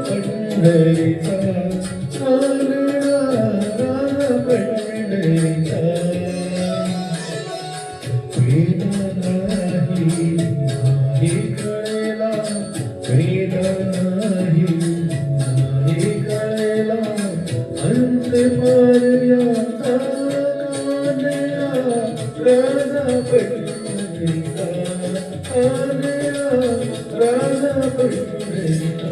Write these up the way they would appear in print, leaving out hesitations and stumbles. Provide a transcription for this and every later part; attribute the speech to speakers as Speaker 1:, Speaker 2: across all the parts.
Speaker 1: पंढरीचा कानडा पंढरीचा वेद नाही नाही कळेला वेद नाही नाही कळेला अंत पारव्याचा कानडा राजा पंढरीचा कानडा राजा पंढरीचा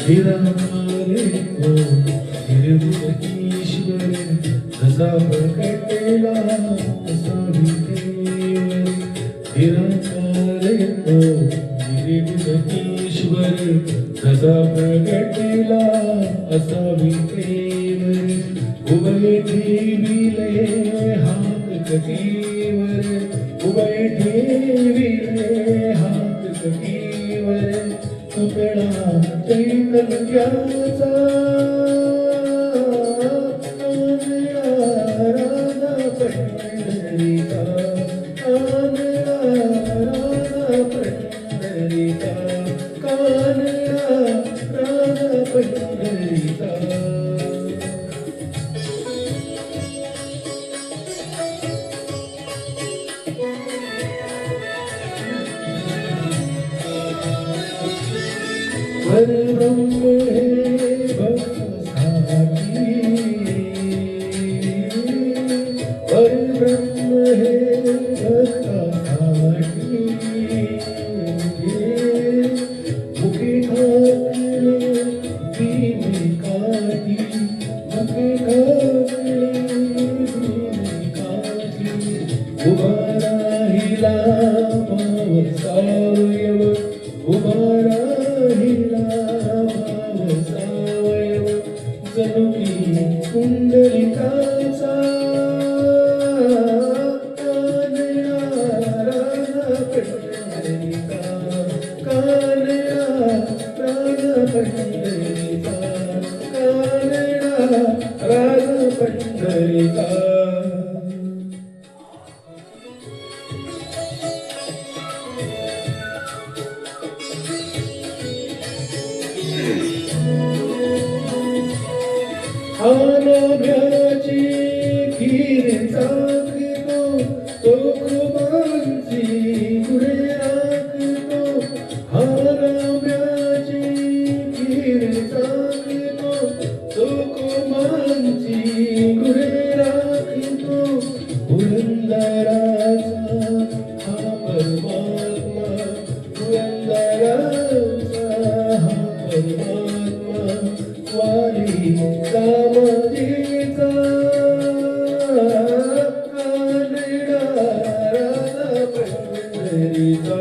Speaker 1: हिरामारे को हिरमुखीश्वर जसा प्रकटेला तसा विटेवर हिरामारे को हिरमुखीश्वर जसा प्रकटेला असा विटेवर उभय ठेविले हात कटीवर उभय ठेविले हात कटीवर तुकडा चैतन्याचा कानडा राजा पंढरीचा कानडा राजा पंढरीचा कानडा राजा पंढरीचा परब्रह्म हे भक्तासाठी परब्रह्म हे भक्तासाठी मुखे ठाकले भीमिकाठी मुखे ठाकले भीमिकाठी उभा राहिला सावयव उभा राहिला सावयव जनुकी कुंडलिकाचा कानडा राजा पंढरीचा कानडा राजा पंढरीचा कानडा राजा पंढरीचा आनाम्याची खीर चाखतो तो खुमांची पुढे राखतो आनाम्याची खीर चाखतो तो खुमांची पुढे राखतो पुरंदराचा हा परमात्मा पुरंदराचा हा परमात्मा वाली कामतीचा कानडा राजा पंढरीचा